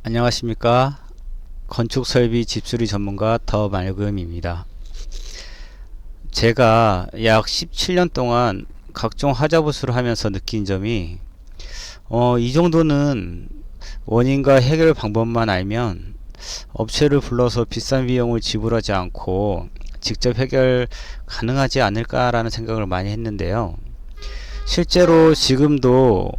안녕하십니까. 건축설비 집수리 전문가 더말금입니다. 제가 약 17년 동안 각종 하자보수를 하면서 느낀 점이 이 정도는 원인과 해결 방법만 알면 업체를 불러서 비싼 비용을 지불하지 않고 직접 해결 가능하지 않을까라는 생각을 많이 했는데요. 실제로 지금도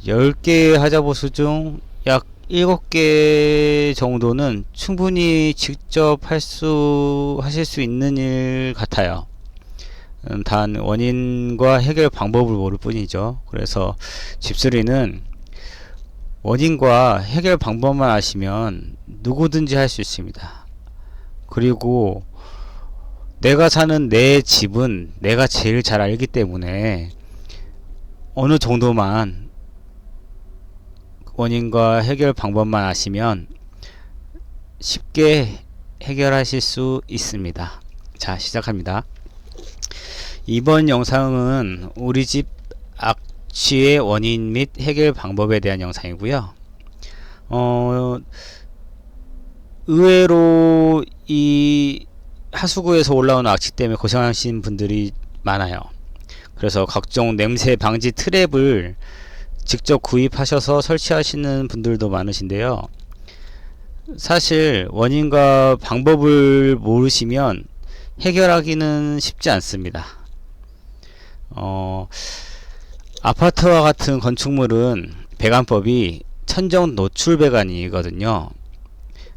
10개의 하자보수 중 약 7개 정도는 충분히 직접 하실 수 있는 일 같아요. 단 원인과 해결 방법을 모를 뿐이죠. 그래서 집수리는 원인과 해결 방법만 아시면 누구든지 할 수 있습니다. 그리고 내가 사는 내 집은 내가 제일 잘 알기 때문에 어느 정도만 원인과 해결 방법만 아시면 쉽게 해결하실 수 있습니다. 자, 시작합니다. 이번 영상은 우리 집 악취의 원인 및 해결 방법에 대한 영상이고요. 의외로 이 하수구에서 올라오는 악취 때문에 고생하시는 분들이 많아요. 그래서 각종 냄새 방지 트랩을 직접 구입하셔서 설치하시는 분들도 많으신데요. 사실 원인과 방법을 모르시면 해결하기는 쉽지 않습니다. 아파트와 같은 건축물은 배관법이 천정 노출 배관이거든요.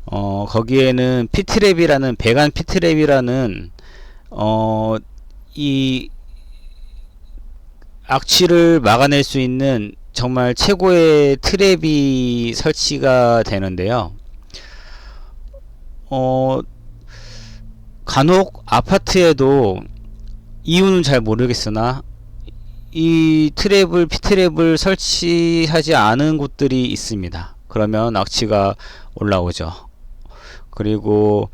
거기에는 피트랩이라는 배관 피트랩이라는 이 악취를 막아낼 수 있는 정말 최고의 트랩이 설치가 되는데요. 간혹 아파트에도 이유는 잘 모르겠으나 이 피트랩을 설치하지 않은 곳들이 있습니다. 그러면 악취가 올라오죠. 그리고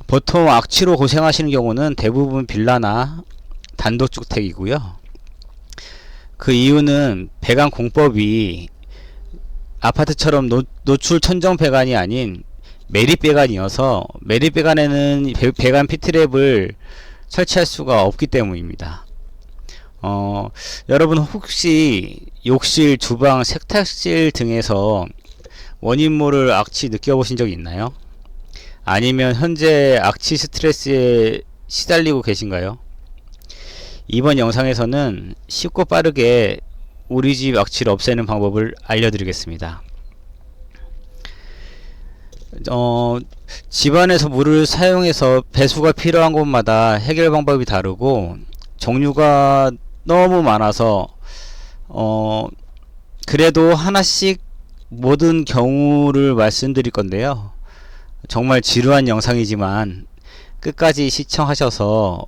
보통 악취로 고생하시는 경우는 대부분 빌라나 단독주택이고요. 그 이유는 배관 공법이 아파트처럼 노출 천정 배관이 아닌 매립 배관이어서 매립 배관에는 배관 피트랩을 설치할 수가 없기 때문입니다. 여러분 혹시 욕실, 주방, 세탁실 등에서 원인 모를 악취 느껴보신 적 있나요? 아니면 현재 악취 스트레스에 시달리고 계신가요? 이번 영상에서는 쉽고 빠르게 우리 집 악취를 없애는 방법을 알려드리겠습니다. 집안에서 물을 사용해서 배수가 필요한 곳마다 해결 방법이 다르고 종류가 너무 많아서 그래도 하나씩 모든 경우를 말씀드릴 건데요. 정말 지루한 영상이지만 끝까지 시청하셔서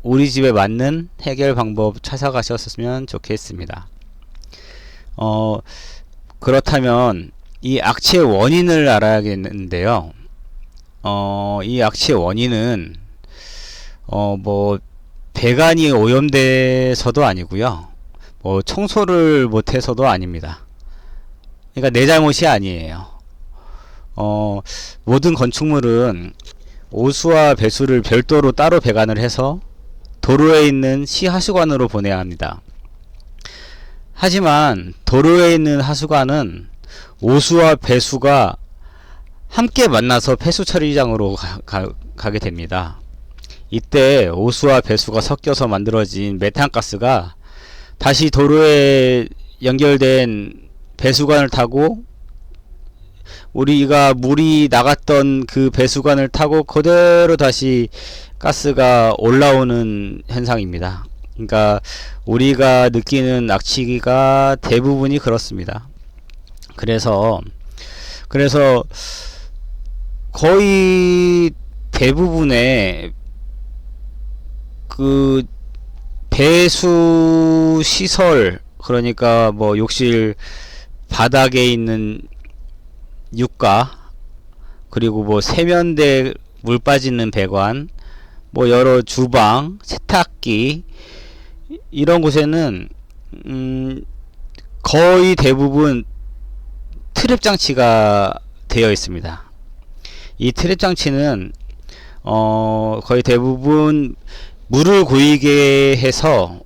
우리 집에 맞는 해결 방법 찾아가셨으면 좋겠습니다. 그렇다면 이 악취의 원인을 알아야겠는데요. 이 악취의 원인은 뭐 배관이 오염돼서도 아니고요. 뭐 청소를 못해서도 아닙니다. 그러니까 내 잘못이 아니에요. 모든 건축물은 오수와 배수를 별도로 따로 배관을 해서 도로에 있는 시하수관으로 보내야 합니다. 하지만 도로에 있는 하수관은 오수와 배수가 함께 만나서 폐수 처리장으로 가게 됩니다. 이때 오수와 배수가 섞여서 만들어진 메탄가스가 다시 도로에 연결된 배수관을 타고 우리가 물이 나갔던 그 배수관을 타고 그대로 다시 가스가 올라오는 현상입니다. 그러니까 우리가 느끼는 악취가 대부분이 그렇습니다. 그래서 거의 대부분의 그 배수 시설, 그러니까 뭐 욕실 바닥에 있는 육가, 그리고 뭐 세면대 물 빠지는 배관, 뭐 여러 주방, 세탁기 이런 곳에는 거의 대부분 트랩 장치가 되어 있습니다. 이 트랩 장치는 거의 대부분 물을 고이게 해서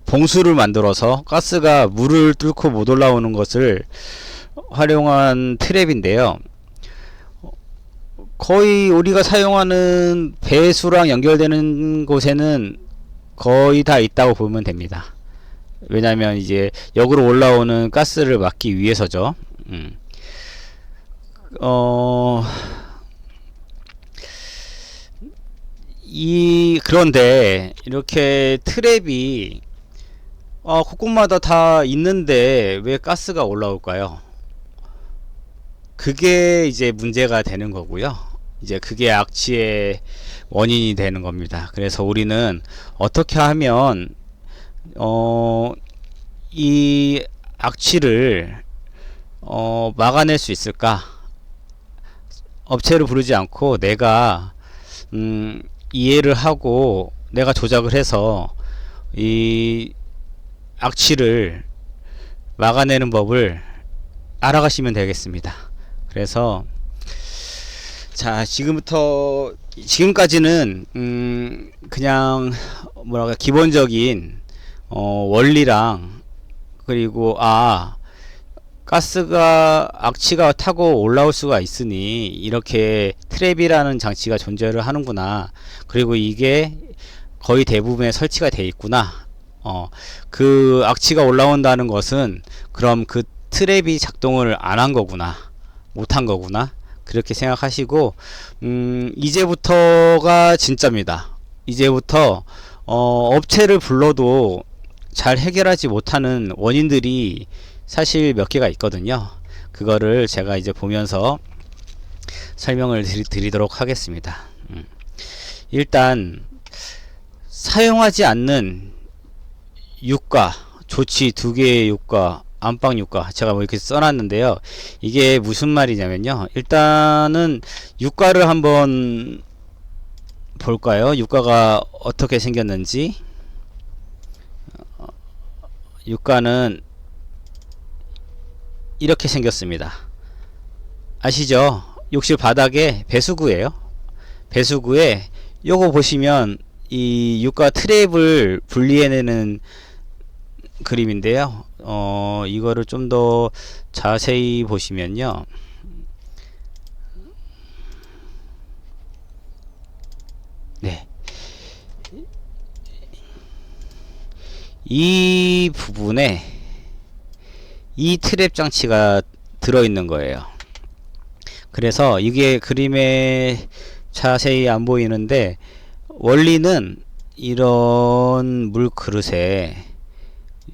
봉수를 만들어서 가스가 물을 뚫고 못 올라오는 것을 활용한 트랩인데요. 거의 우리가 사용하는 배수랑 연결되는 곳에는 거의 다 있다고 보면 됩니다. 왜냐하면 이제 역으로 올라오는 가스를 막기 위해서죠. 그런데 이렇게 트랩이 곳곳마다 다 있는데 왜 가스가 올라올까요? 그게 이제 문제가 되는 거고요. 이제 그게 악취의 원인이 되는 겁니다. 그래서 우리는 어떻게 하면 이 악취를 막아낼 수 있을까? 업체를 부르지 않고 내가 이해를 하고 내가 조작을 해서 이 악취를 막아내는 법을 알아가시면 되겠습니다. 그래서 자, 지금까지는 그냥 뭐랄까 기본적인 원리랑, 그리고 가스가 악취가 타고 올라올 수가 있으니 이렇게 트랩이라는 장치가 존재를 하는구나, 그리고 이게 거의 대부분에 설치가 되어 있구나, 그 악취가 올라온다는 것은 그럼 그 트랩이 작동을 안 한 거구나, 못 한 거구나, 그렇게 생각하시고 이제부터가 진짜입니다. 이제부터 업체를 불러도 잘 해결하지 못하는 원인들이 사실 몇 개가 있거든요. 그거를 제가 이제 보면서 설명을 드리도록 하겠습니다. 일단 사용하지 않는 유가, 조치 2개의 유가, 안방 유가, 제가 뭐 이렇게 써놨는데요. 이게 무슨 말이냐면요. 일단은 유가를 한번 볼까요? 유가가 어떻게 생겼는지. 유가는 이렇게 생겼습니다. 아시죠? 욕실 바닥에 배수구예요. 배수구에 요거 보시면 이 유가 트랩을 분리해내는 그림인데요. 이거를 좀 더 자세히 보시면요. 네. 이 부분에 이 트랩 장치가 들어있는 거예요. 그래서 이게 그림에 자세히 안 보이는데, 원리는 이런 물 그릇에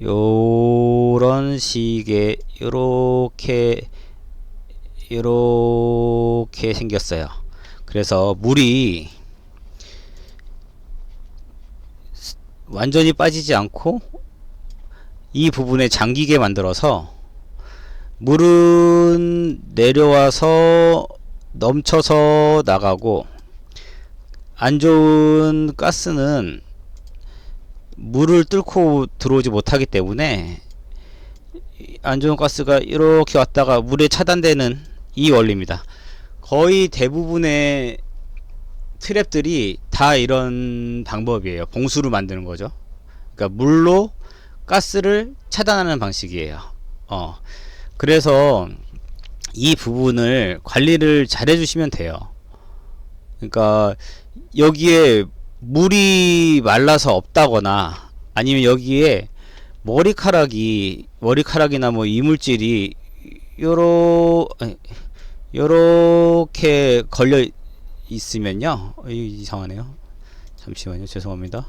요런 식의 요렇게 생겼어요. 그래서 물이 완전히 빠지지 않고 이 부분에 잠기게 만들어서 물은 내려와서 넘쳐서 나가고, 안 좋은 가스는 물을 뚫고 들어오지 못하기 때문에 안 좋은 가스가 이렇게 왔다가 물에 차단되는 이 원리입니다. 거의 대부분의 트랩들이 다 이런 방법이에요. 봉수를 만드는 거죠. 그러니까 물로 가스를 차단하는 방식이에요. 그래서 이 부분을 관리를 잘 해주시면 돼요. 그러니까 여기에 물이 말라서 없다거나, 아니면 여기에 머리카락이나 뭐 이물질이 요렇게 걸려 있으면요. 이상하네요. 잠시만요. 죄송합니다.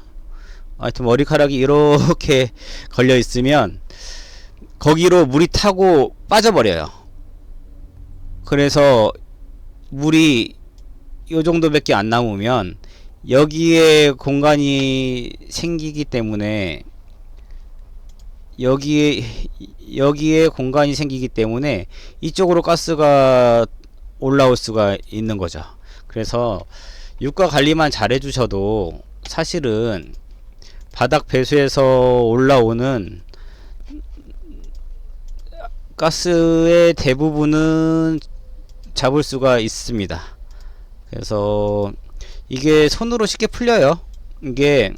하여튼 머리카락이 이렇게 걸려 있으면 거기로 물이 타고 빠져버려요. 그래서 물이 요 정도밖에 안 남으면 여기에 공간이 생기기 때문에 여기에 공간이 생기기 때문에 이쪽으로 가스가 올라올 수가 있는 거죠. 그래서 유가 관리만 잘 해주셔도 사실은 바닥 배수에서 올라오는 가스의 대부분은 잡을 수가 있습니다. 그래서 이게 손으로 쉽게 풀려요. 이게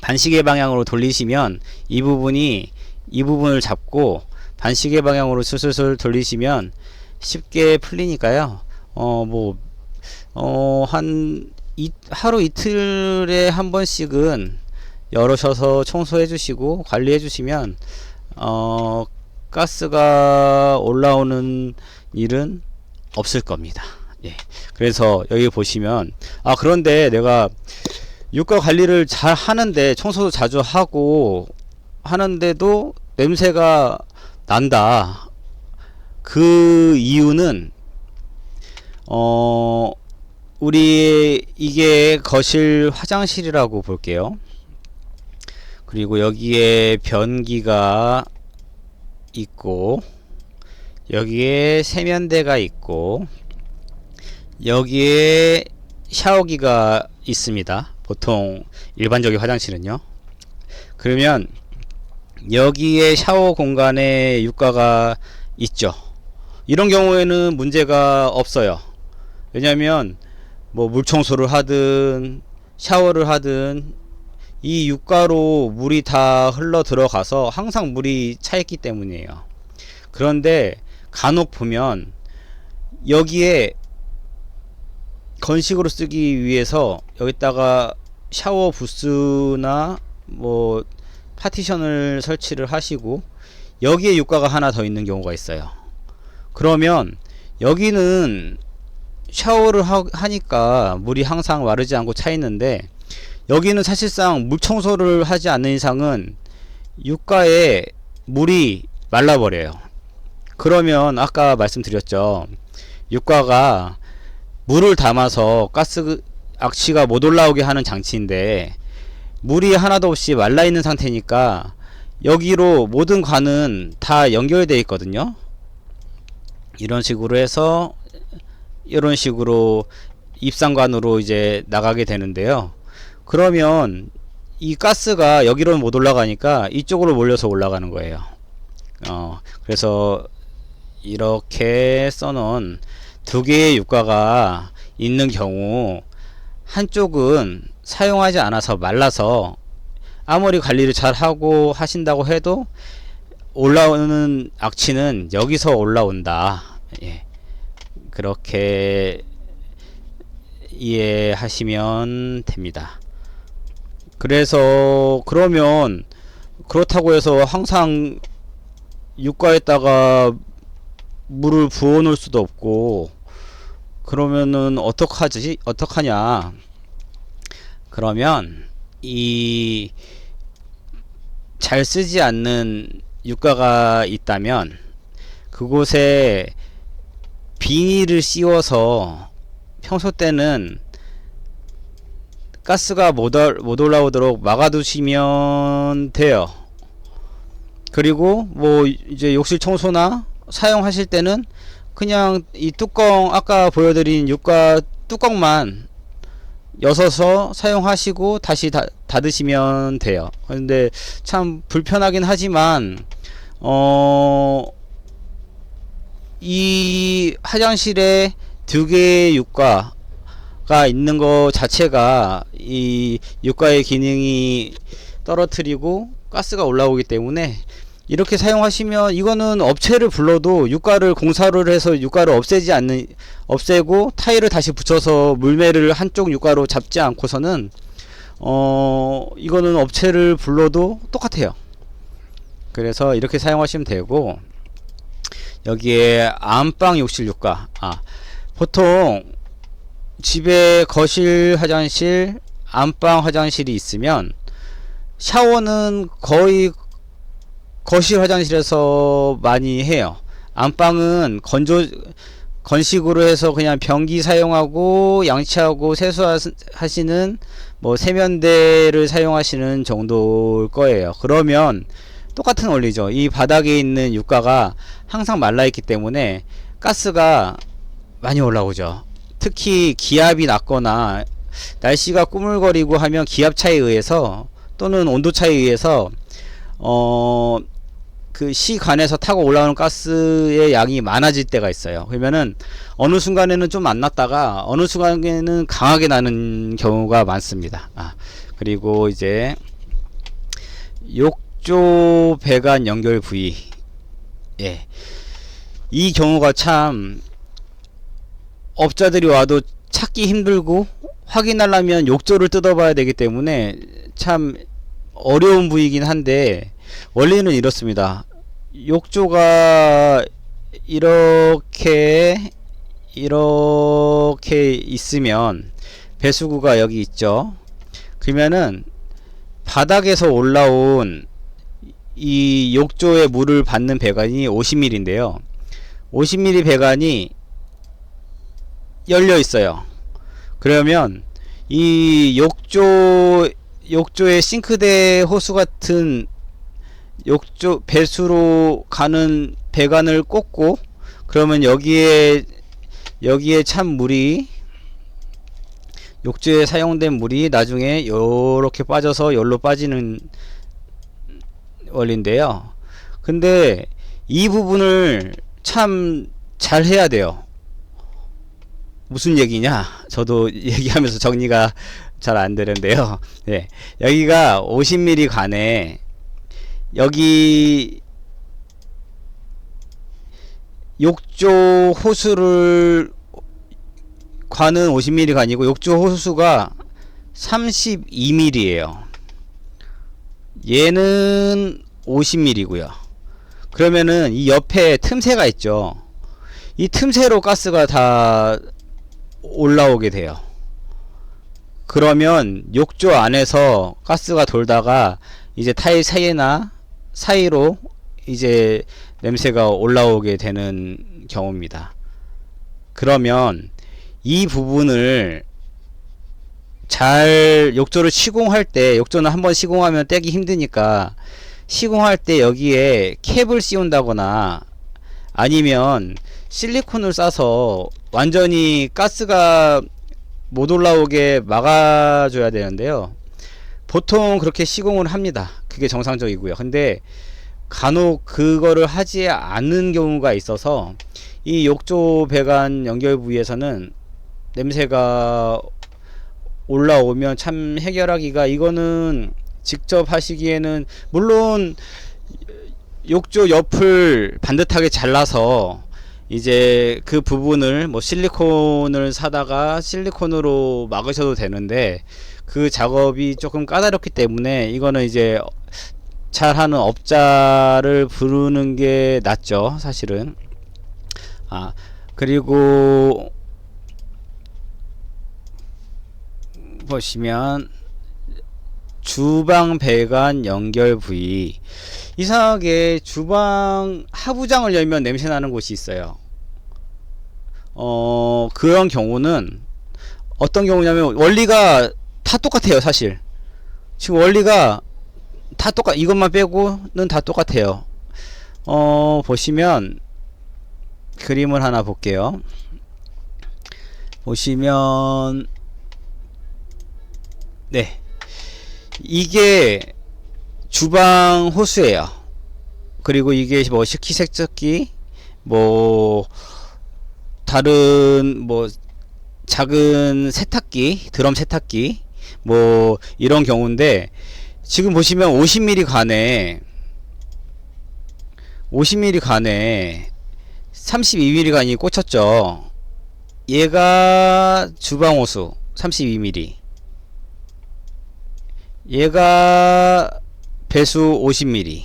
반시계 방향으로 돌리시면 이 부분을 잡고 반시계 방향으로 슬슬 돌리시면 쉽게 풀리니까요. 하루 이틀에 한 번씩은 열으셔서 청소해 주시고 관리해 주시면 가스가 올라오는 일은 없을 겁니다. 예. 그래서 여기 보시면 그런데 내가 유가 관리를 잘 하는데 청소도 자주 하고 하는데도 냄새가 난다. 그 이유는 우리 이게 거실 화장실이라고 볼게요. 그리고 여기에 변기가 있고 여기에 세면대가 있고 여기에 샤워기가 있습니다. 보통 일반적인 화장실은요. 그러면 여기에 샤워 공간에 유가가 있죠. 이런 경우에는 문제가 없어요. 왜냐면 뭐 물청소를 하든 샤워를 하든 이 유가로 물이 다 흘러 들어가서 항상 물이 차 있기 때문이에요. 그런데 간혹 보면 여기에 건식으로 쓰기 위해서 여기다가 샤워 부스나 뭐 파티션을 설치를 하시고 여기에 유가가 하나 더 있는 경우가 있어요. 그러면 여기는 샤워를 하니까 물이 항상 마르지 않고 차 있는데 여기는 사실상 물 청소를 하지 않는 이상은 유가에 물이 말라버려요. 그러면 아까 말씀드렸죠. 유가가 물을 담아서 가스 악취가 못 올라오게 하는 장치인데 물이 하나도 없이 말라있는 상태니까 여기로 모든 관은 다 연결되어 있거든요. 이런 식으로 해서 이런 식으로 입상관으로 이제 나가게 되는데요. 그러면 이 가스가 여기로는 못 올라가니까 이쪽으로 몰려서 올라가는 거예요. 그래서 이렇게 써놓은 두 개의 유가가 있는 경우 한쪽은 사용하지 않아서 말라서 아무리 관리를 잘 하고 하신다고 해도 올라오는 악취는 여기서 올라온다. 예. 그렇게 이해하시면 됩니다. 그래서 그러면 그렇다고 해서 항상 유가에다가 물을 부어 놓을 수도 없고 그러면은 어떡하냐. 그러면 이 잘 쓰지 않는 유가가 있다면 그곳에 비닐을 씌워서 평소 때는 가스가 못 올라오도록 막아두시면 돼요. 그리고 뭐 이제 욕실 청소나 사용하실 때는 그냥 이 뚜껑 아까 보여드린 유가 뚜껑만 여서서 사용하시고 다시 닫으시면 돼요. 근데 참 불편하긴 하지만 이 화장실에 두 개의 유가가 있는 것 자체가 이 유가의 기능이 떨어뜨리고 가스가 올라오기 때문에 이렇게 사용하시면 이거는 업체를 불러도 유가를 공사를 해서 유가를 없애고 타일을 다시 붙여서 물매를 한쪽 유가로 잡지 않고서는 이거는 업체를 불러도 똑같아요. 그래서 이렇게 사용하시면 되고 여기에 안방 욕실 유가 보통 집에 거실 화장실 안방 화장실이 있으면 샤워는 거의 거실 화장실에서 많이 해요. 안방은 건식으로 해서 그냥 변기 사용하고 양치하고 세수하시는 뭐 세면대를 사용하시는 정도일 거예요. 그러면 똑같은 원리죠. 이 바닥에 있는 유가가 항상 말라있기 때문에 가스가 많이 올라오죠. 특히 기압이 낮거나 날씨가 꾸물거리고 하면 기압차에 의해서 또는 온도차에 의해서 그 시간에서 타고 올라오는 가스의 양이 많아질 때가 있어요. 그러면은 어느 순간에는 좀 안 났다가 어느 순간에는 강하게 나는 경우가 많습니다. 그리고 이제 욕조 배관 연결 부위, 예, 이 경우가 참 업자들이 와도 찾기 힘들고 확인하려면 욕조를 뜯어봐야 되기 때문에 참 어려운 부위이긴 한데, 원리는 이렇습니다. 욕조가 이렇게 있으면 배수구가 여기 있죠. 그러면은 바닥에서 올라온 이 욕조에 물을 받는 배관이 50mm인데요. 50mm 배관이 열려 있어요. 그러면 이 욕조의 싱크대 호수 같은 욕조 배수로 가는 배관을 꽂고, 그러면 여기에 찬 물이, 욕조에 사용된 물이 나중에 요렇게 빠져서 여기로 빠지는 원리인데요. 근데 이 부분을 참 잘 해야 돼요. 무슨 얘기냐? 저도 얘기하면서 정리가 잘 안 되는데요. 네, 여기가 50mm 관에 여기 욕조 호수를 관은 50mm 관이고 욕조 호수가 32mm예요. 얘는 50mm고요. 그러면은 이 옆에 틈새가 있죠. 이 틈새로 가스가 다 올라오게 돼요. 그러면 욕조 안에서 가스가 돌다가 이제 타일 사이로 이제 냄새가 올라오게 되는 경우입니다. 그러면 이 부분을 잘 욕조를 시공할 때, 욕조는 한번 시공하면 떼기 힘드니까 시공할 때 여기에 캡을 씌운다거나 아니면 실리콘을 싸서 완전히 가스가 못 올라오게 막아줘야 되는데요. 보통 그렇게 시공을 합니다. 그게 정상적이고요. 근데 간혹 그거를 하지 않는 경우가 있어서 이 욕조 배관 연결 부위에서는 냄새가 올라오면 참 해결하기가, 이거는 직접 하시기에는, 물론 욕조 옆을 반듯하게 잘라서 이제 그 부분을 뭐 실리콘을 사다가 실리콘으로 막으셔도 되는데, 그 작업이 조금 까다롭기 때문에 이거는 이제 잘하는 업자를 부르는 게 낫죠, 사실은. 그리고 보시면 주방 배관 연결 부위, 이상하게 주방 하부장을 열면 냄새 나는 곳이 있어요. 그런 경우는 어떤 경우냐면, 원리가 다 똑같아요. 사실 지금 원리가 다 이것만 빼고는 다 똑같아요. 보시면 그림을 하나 볼게요. 보시면, 네, 이게 주방 호수예요. 그리고 이게 뭐 식기세척기, 뭐 다른 뭐 작은 세탁기, 드럼 세탁기, 뭐 이런 경우인데, 지금 보시면 50mm 관에 32mm 관이 꽂혔죠. 얘가 주방 호수 32mm, 얘가 배수 50mm,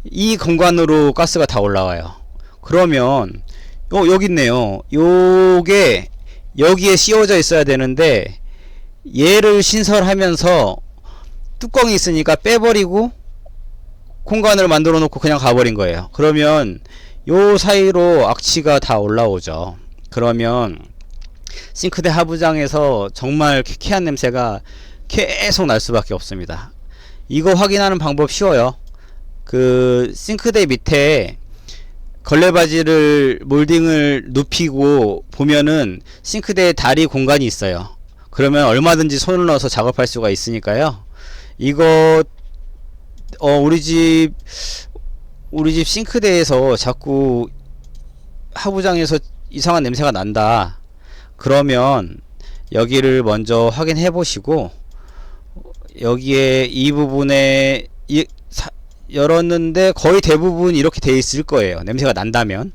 이 공간으로 가스가 다 올라와요. 그러면 여기 있네요. 요게 여기에 씌워져 있어야 되는데, 얘를 신설하면서 뚜껑이 있으니까 빼버리고 공간을 만들어 놓고 그냥 가버린 거예요. 그러면 요 사이로 악취가 다 올라오죠. 그러면 싱크대 하부장에서 정말 쾌쾌한 냄새가 계속 날 수밖에 없습니다. 이거 확인하는 방법 쉬워요. 그 싱크대 밑에 걸레바지를 몰딩을 눕히고 보면은 싱크대에 다리 공간이 있어요. 그러면 얼마든지 손을 넣어서 작업할 수가 있으니까요. 이거 우리 집 우리 집 싱크대에서 자꾸 하부장에서 이상한 냄새가 난다. 그러면 여기를 먼저 확인해 보시고, 여기에 이 부분에 열었는데 거의 대부분 이렇게 돼 있을 거예요. 냄새가 난다면.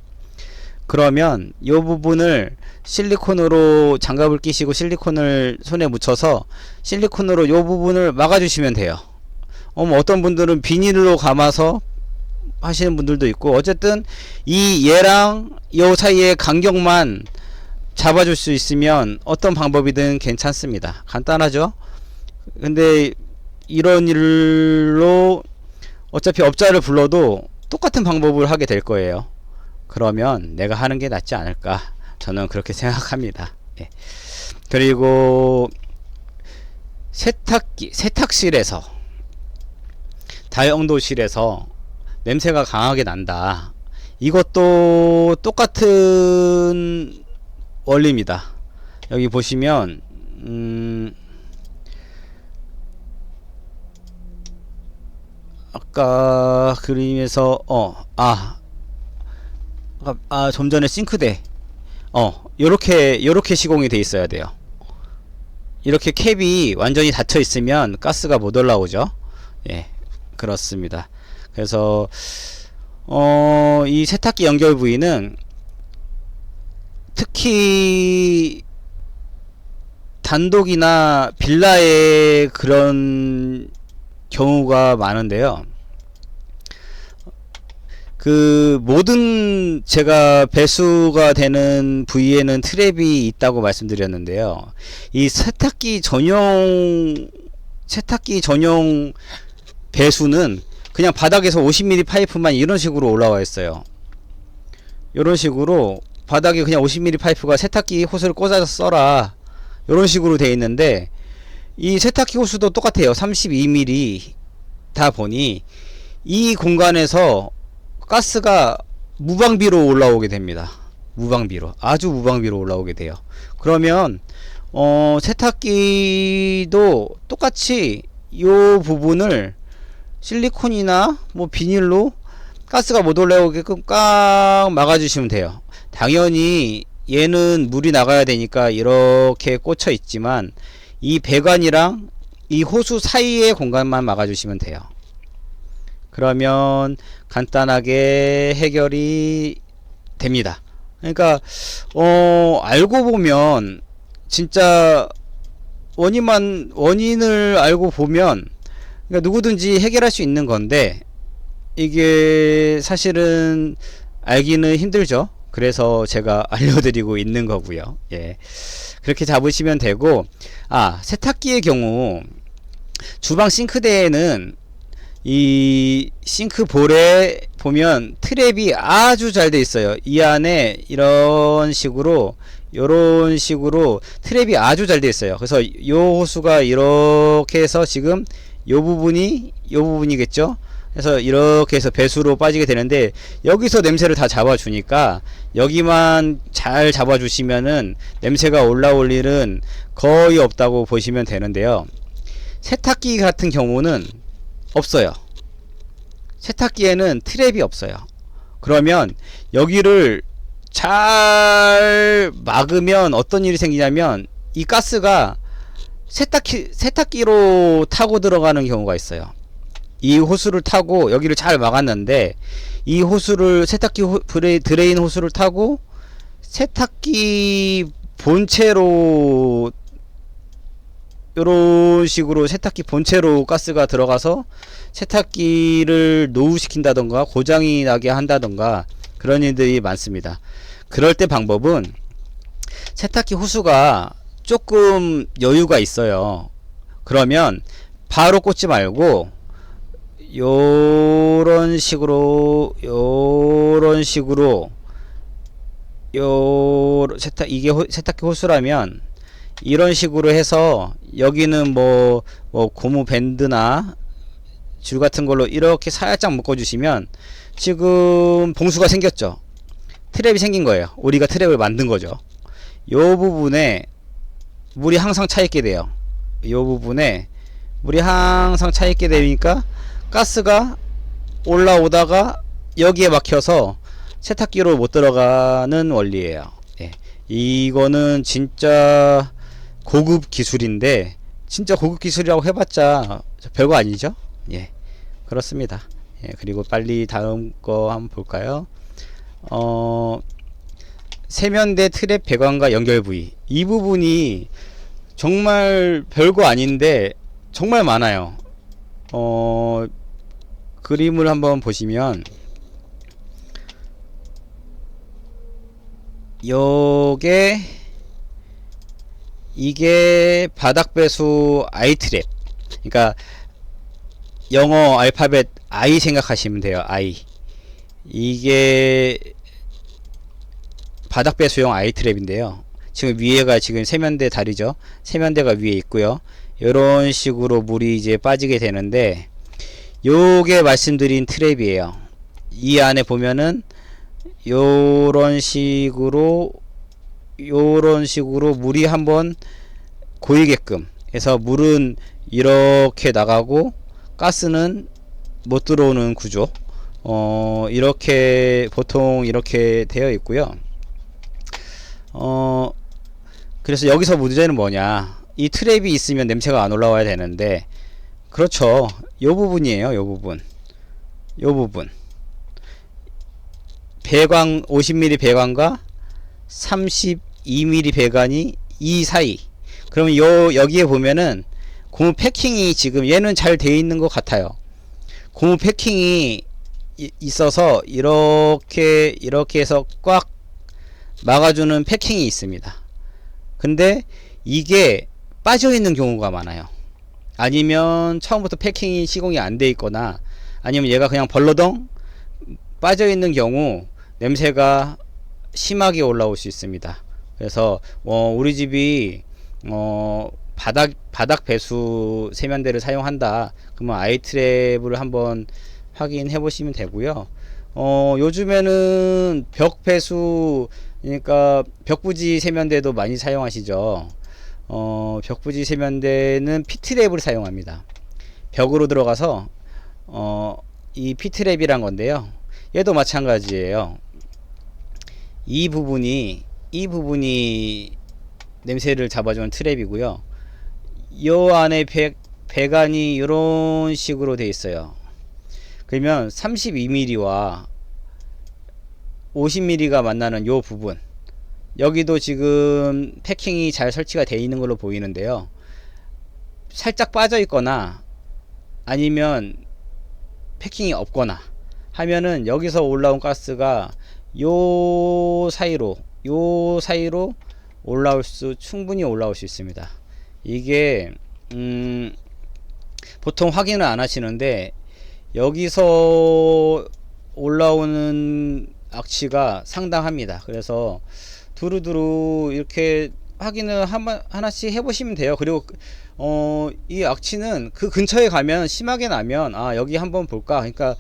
그러면 이 부분을 실리콘으로 장갑을 끼시고 실리콘을 손에 묻혀서 실리콘으로 이 부분을 막아주시면 돼요. 어떤 분들은 비닐로 감아서 하시는 분들도 있고, 어쨌든 이 얘랑 요 사이의 간격만 잡아줄 수 있으면 어떤 방법이든 괜찮습니다. 간단하죠? 근데 이런 일로 어차피 업자를 불러도 똑같은 방법을 하게 될 거예요. 그러면 내가 하는 게 낫지 않을까, 저는 그렇게 생각합니다. 예. 그리고 세탁실에서, 다용도실에서 냄새가 강하게 난다. 이것도 똑같은 원리입니다. 여기 보시면 아까 그림에서 좀 전에 싱크대 요렇게 시공이 돼 있어야 돼요. 이렇게 캡이 완전히 닫혀 있으면 가스가 못 올라오죠. 예, 그렇습니다. 그래서 이 세탁기 연결 부위는 특히 단독이나 빌라의 그런 경우가 많은데요. 그 모든 제가 배수가 되는 부위에는 트랩이 있다고 말씀드렸는데요. 이 세탁기 전용 배수는 그냥 바닥에서 50mm 파이프만 이런 식으로 올라와 있어요. 이런 식으로 바닥에 그냥 50mm 파이프가 세탁기 호스를 꽂아서 써라, 이런 식으로 돼 있는데, 이 세탁기 호스도 똑같아요. 32mm 다 보니 이 공간에서 가스가 무방비로 올라오게 됩니다. 무방비로, 아주 무방비로 올라오게 돼요. 그러면 세탁기도 똑같이 이 부분을 실리콘이나 뭐 비닐로 가스가 못 올라오게끔 꽉 막아주시면 돼요. 당연히 얘는 물이 나가야 되니까 이렇게 꽂혀 있지만 이 배관이랑 이 호수 사이의 공간만 막아주시면 돼요. 그러면 간단하게 해결이 됩니다. 그러니까 알고 보면 진짜 원인을 알고 보면, 그러니까 누구든지 해결할 수 있는 건데, 이게 사실은 알기는 힘들죠. 그래서 제가 알려드리고 있는 거고요. 예, 그렇게 잡으시면 되고, 세탁기의 경우 주방 싱크대에는 이 싱크볼에 보면 트랩이 아주 잘 돼 있어요. 이 안에 이런 식으로 트랩이 아주 잘 돼 있어요. 그래서 요 호수가 이렇게 해서 지금 요 부분이겠죠. 그래서 이렇게 해서 배수로 빠지게 되는데, 여기서 냄새를 다 잡아주니까 여기만 잘 잡아주시면은 냄새가 올라올 일은 거의 없다고 보시면 되는데요. 세탁기 같은 경우는 없어요. 세탁기에는 트랩이 없어요. 그러면 여기를 잘 막으면 어떤 일이 생기냐면, 이 가스가 세탁기로 타고 들어가는 경우가 있어요. 이 호수를 타고 여기를 잘 막았는데, 이 호수를 세탁기 드레인 호수를 타고 세탁기 본체로, 이런 식으로 세탁기 본체로 가스가 들어가서 세탁기를 노후시킨다던가 고장이 나게 한다던가 그런 일들이 많습니다. 그럴 때 방법은, 세탁기 호수가 조금 여유가 있어요. 그러면 바로 꽂지 말고 요런 식으로 이게 세탁기 호수라면 이런 식으로 해서, 여기는 뭐 고무 밴드나 줄 같은 걸로 이렇게 살짝 묶어 주시면 지금 봉수가 생겼죠. 트랩이 생긴 거예요. 우리가 트랩을 만든 거죠. 요 부분에 물이 항상 차 있게 돼요. 요 부분에 물이 항상 차 있게 되니까 가스가 올라오다가 여기에 막혀서 세탁기로 못 들어가는 원리예요. 예. 이거는 진짜 고급 기술인데, 진짜 고급 기술이라고 해봤자 별거 아니죠. 예, 그렇습니다. 예, 그리고 빨리 다음 거 한번 볼까요? 세면대 트랩 배관과 연결 부위, 이 부분이 정말 별거 아닌데 정말 많아요. 그림을 한번 보시면 요게 이게 바닥 배수 I 트랩, 그러니까 영어 알파벳 I 생각하시면 돼요. I. 이게 바닥 배수용 I 트랩인데요. 지금 위에가 지금 세면대 다리죠. 세면대가 위에 있고요. 이런 식으로 물이 이제 빠지게 되는데, 요게 말씀드린 트랩이에요. 이 안에 보면은 요런 식으로 물이 한번 고이게끔 해서 물은 이렇게 나가고 가스는 못 들어오는 구조, 이렇게 보통 이렇게 되어 있고요. 그래서 여기서 문제는 뭐냐, 이 트랩이 있으면 냄새가 안 올라와야 되는데, 그렇죠, 요 부분이에요. 요 부분 배관, 50mm 배관과 32mm 배관이 이 사이. 그러면 여기에 보면은 고무 패킹이 지금 얘는 잘 되어 있는 것 같아요. 고무 패킹이 있어서 이렇게 해서 꽉 막아주는 패킹이 있습니다. 근데 이게 빠져 있는 경우가 많아요. 아니면 처음부터 패킹이 시공이 안 돼 있거나, 아니면 얘가 그냥 벌러덩 빠져 있는 경우 냄새가 심하게 올라올 수 있습니다. 그래서 우리 집이 바닥 배수 세면대를 사용한다, 그러면 아이트랩을 한번 확인해 보시면 되고요. 요즘에는 벽 배수, 그러니까 벽부지 세면대도 많이 사용하시죠. 벽부지 세면대는 피트랩을 사용합니다. 벽으로 들어가서 이 피트랩이란 건데요. 얘도 마찬가지예요. 이 부분이 냄새를 잡아주는 트랩이고요. 요 안에 배관이 이런 식으로 되어 있어요. 그러면 32mm와 50mm가 만나는 요 부분, 여기도 지금 패킹이 잘 설치가 되어 있는 걸로 보이는데요. 살짝 빠져 있거나 아니면 패킹이 없거나 하면은 여기서 올라온 가스가 요 사이로 충분히 올라올 수 있습니다. 이게 보통 확인을 안 하시는데, 여기서 올라오는 악취가 상당합니다. 그래서 두루두루 이렇게 확인을 하나씩 해보시면 돼요. 그리고 이 악취는 그 근처에 가면 심하게 나면, 여기 한번 볼까, 그러니까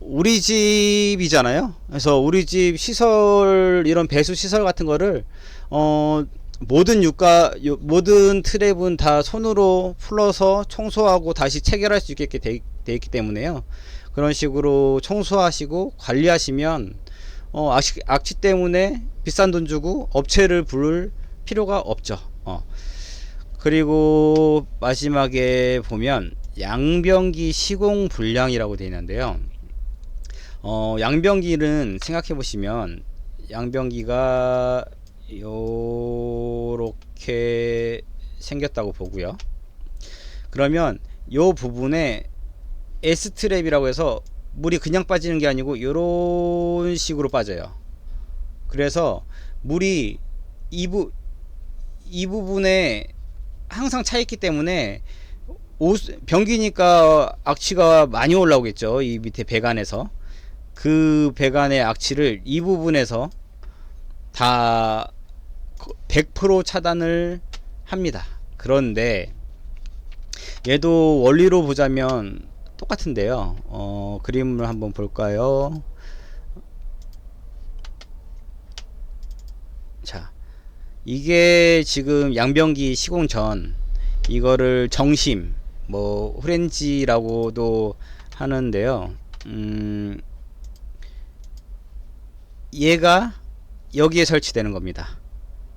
우리 집이잖아요. 그래서 우리 집 시설, 이런 배수 시설 같은 거를 모든 트랩은 다 손으로 풀어서 청소하고 다시 체결할 수 있게 돼 있기 때문에요. 그런 식으로 청소하시고 관리하시면 악취 때문에 비싼 돈 주고 업체를 부를 필요가 없죠. 그리고 마지막에 보면 양변기 시공 불량이라고 되어 있는데요. 양변기는 생각해 보시면, 양변기가 요렇게 생겼다고 보고요. 그러면 요 부분에 S트랩이라고 해서 물이 그냥 빠지는 게 아니고 요런 식으로 빠져요. 그래서 물이 이 부분에 항상 차 있기 때문에 변기니까 악취가 많이 올라오겠죠. 이 밑에 배관에서 그 배관의 악취를 이 부분에서 다 100% 차단을 합니다. 그런데 얘도 원리로 보자면 똑같은데요. 그림을 한번 볼까요? 자, 이게 지금 양변기 시공 전, 이거를 정심, 후렌지라고도 하는데요. 얘가 여기에 설치되는 겁니다.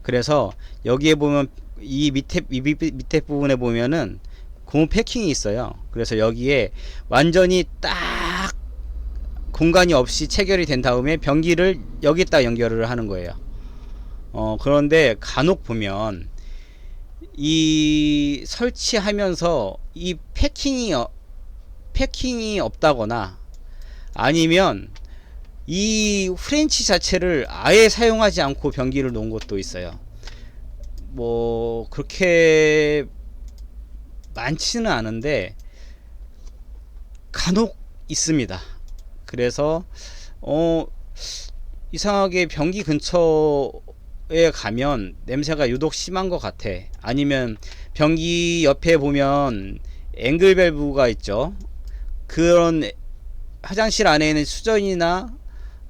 그래서 여기에 보면 이 밑에 부분에 보면은 고무 패킹이 있어요. 그래서 여기에 완전히 딱 공간이 없이 체결이 된 다음에 변기를 여기다 연결을 하는 거예요. 그런데 간혹 보면 이 설치하면서 이 패킹이 없다거나 아니면 이 프렌치 자체를 아예 사용하지 않고 변기를 놓은 것도 있어요. 뭐 그렇게 많지는 않은데 간혹 있습니다. 그래서 이상하게 변기 근처에 가면 냄새가 유독 심한 것 같아. 아니면 변기 옆에 보면 앵글 밸브가 있죠. 그런 화장실 안에 있는 수전이나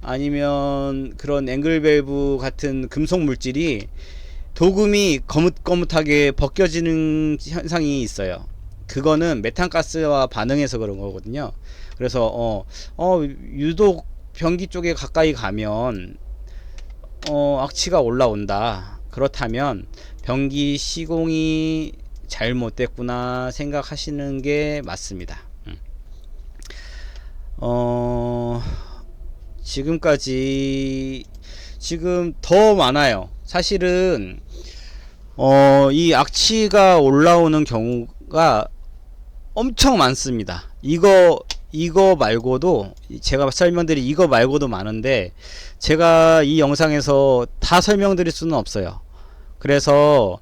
아니면 그런 앵글 밸브 같은 금속 물질이 도금이 거뭇거뭇하게 벗겨지는 현상이 있어요. 그거는 메탄가스와 반응해서 그런 거거든요. 그래서 유독 변기 쪽에 가까이 가면 악취가 올라온다. 그렇다면 변기 시공이 잘못됐구나 생각하시는 게 맞습니다. 지금 더 많아요. 사실은 이 악취가 올라오는 경우가 엄청 많습니다. 이거 말고도 제가 설명드린 이거 말고도 많은데 제가 이 영상에서 다 설명드릴 수는 없어요. 그래서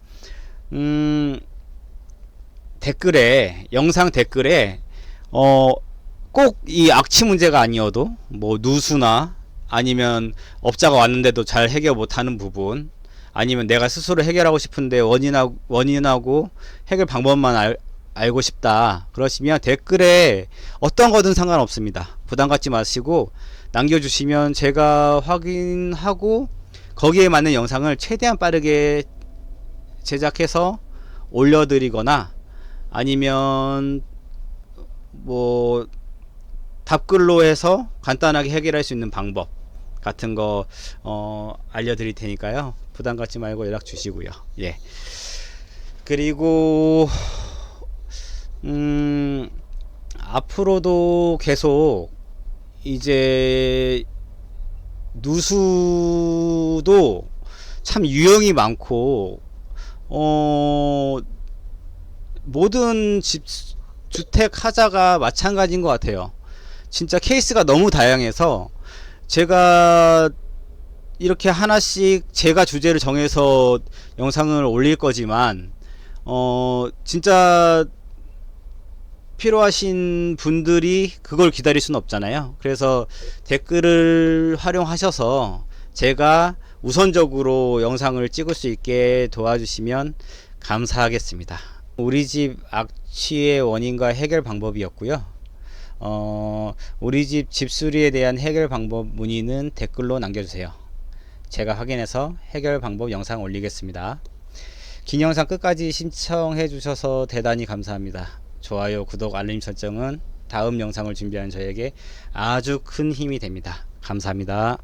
영상 댓글에 꼭 이 악취 문제가 아니어도 뭐 누수나 아니면 업자가 왔는데도 잘 해결 못하는 부분, 아니면 내가 스스로 해결하고 싶은데 원인하고 해결 방법만 알고 싶다 그러시면 댓글에 어떤 거든 상관없습니다. 부담 갖지 마시고 남겨주시면 제가 확인하고 거기에 맞는 영상을 최대한 빠르게 제작해서 올려드리거나 아니면 뭐 답글로 해서 간단하게 해결할 수 있는 방법 같은 거 알려드릴 테니까요. 부담 갖지 말고 연락 주시고요. 예. 그리고 앞으로도 계속 이제 누수도 참 유형이 많고 모든 주택 하자가 마찬가지인 것 같아요. 진짜 케이스가 너무 다양해서 제가 이렇게 하나씩 제가 주제를 정해서 영상을 올릴 거지만 진짜 필요하신 분들이 그걸 기다릴 수는 없잖아요. 그래서 댓글을 활용하셔서 제가 우선적으로 영상을 찍을 수 있게 도와주시면 감사하겠습니다. 우리 집 악취의 원인과 해결 방법이었고요. 우리 집 집수리에 대한 해결 방법 문의는 댓글로 남겨주세요. 제가 확인해서 해결 방법 영상 올리겠습니다. 긴 영상 끝까지 신청해 주셔서 대단히 감사합니다. 좋아요, 구독, 알림 설정은 다음 영상을 준비하는 저에게 아주 큰 힘이 됩니다. 감사합니다.